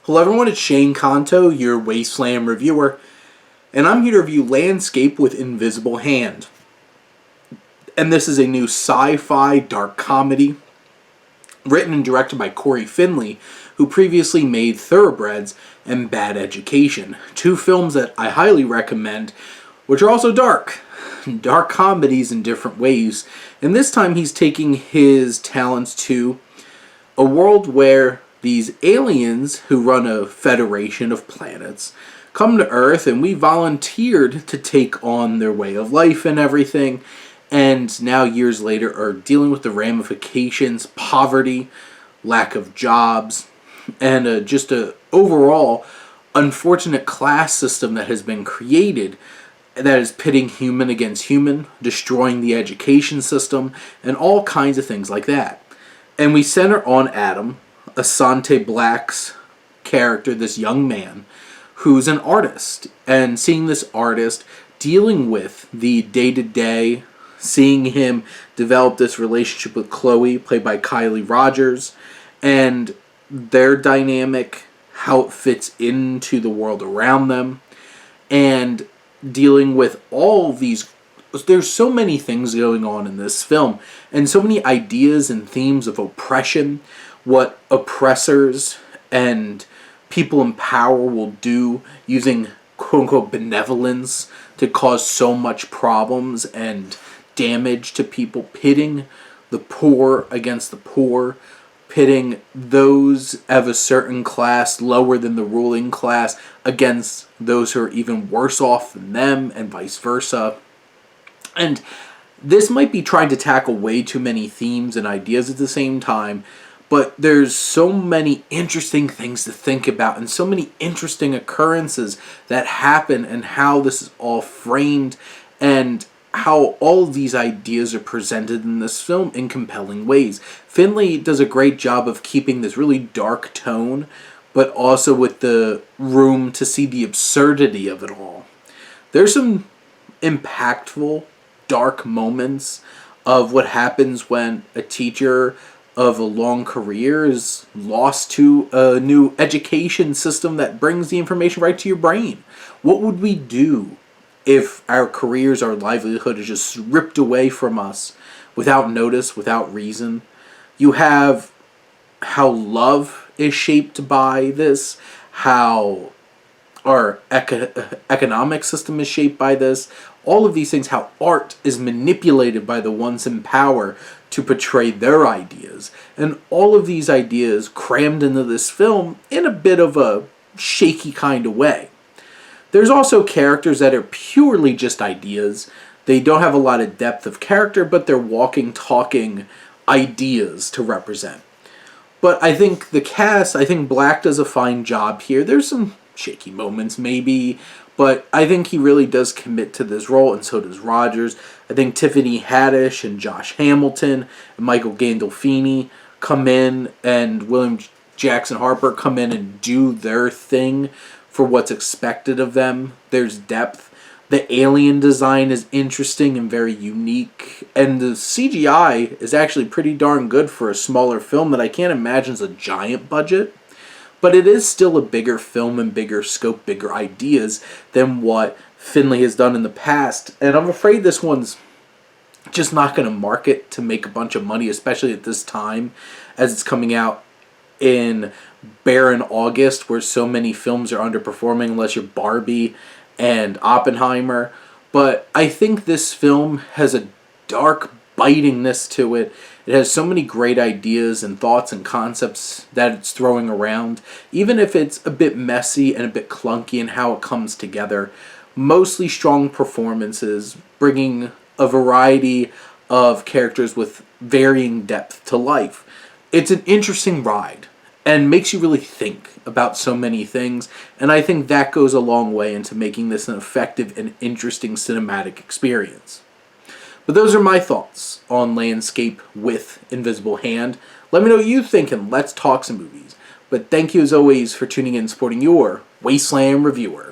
Hello everyone, it's Shane Kanto, your Wasteland reviewer, and I'm here to review Landscape with Invisible Hand. And this is a new sci-fi dark comedy written and directed by Corey Finley, who previously made Thoroughbreds and Bad Education, two films that I highly recommend, which are also dark comedies in different ways. And this time he's taking his talents to a world where these aliens who run a federation of planets come to Earth, and we volunteered to take on their way of life and everything, and now years later are dealing with the ramifications, poverty, lack of jobs, and just a overall unfortunate class system that has been created that is pitting human against human, destroying the education system, and all kinds of things like that. And we center on Adam, Asante Black's character, this young man, who's an artist. And seeing this artist dealing with the day-to-day, seeing him develop this relationship with Chloe, played by Kylie Rogers, and their dynamic, how it fits into the world around them, and dealing with all these. There's so many things going on in this film, and so many ideas and themes of oppression, what oppressors and people in power will do using quote-unquote benevolence to cause so much problems and damage to people, pitting the poor against the poor, pitting those of a certain class lower than the ruling class against those who are even worse off than them, and vice versa. And this might be trying to tackle way too many themes and ideas at the same time, but there's so many interesting things to think about and so many interesting occurrences that happen, and how this is all framed, and how all of these ideas are presented in this film in compelling ways. Finley does a great job of keeping this really dark tone, but also with the room to see the absurdity of it all. There's some impactful, dark moments of what happens when a teacher of a long career is lost to a new education system that brings the information right to your brain. What would we do if our careers, our livelihood is just ripped away from us without notice, without reason? You have how love is shaped by this, how our economic system is shaped by this, all of these things, how art is manipulated by the ones in power to portray their ideas, and all of these ideas crammed into this film in a bit of a shaky kind of way. There's also characters that are purely just ideas. They don't have a lot of depth of character, but they're walking, talking ideas to represent. But I think the cast, I think Black does a fine job here. There's some shaky moments maybe, but I think he really does commit to this role, and so does Rogers. I think Tiffany Haddish and Josh Hamilton and Michael Gandolfini come in, and William Jackson Harper come in and do their thing for what's expected of them. There's depth. The alien design is interesting and very unique, and the CGI is actually pretty darn good for a smaller film that I can't imagine is a giant budget. But it is still a bigger film and bigger scope, bigger ideas than what Finley has done in the past. And I'm afraid this one's just not going to market to make a bunch of money, especially at this time, as it's coming out in barren August, where so many films are underperforming unless you're Barbie and Oppenheimer. But I think this film has a dark bitingness to it. It has so many great ideas and thoughts and concepts that it's throwing around, even if it's a bit messy and a bit clunky in how it comes together. Mostly strong performances, bringing a variety of characters with varying depth to life. It's an interesting ride and makes you really think about so many things, and I think that goes a long way into making this an effective and interesting cinematic experience. But those are my thoughts on Landscape with Invisible Hand. Let me know what you think, and let's talk some movies. But thank you as always for tuning in and supporting your Wasteland reviewer.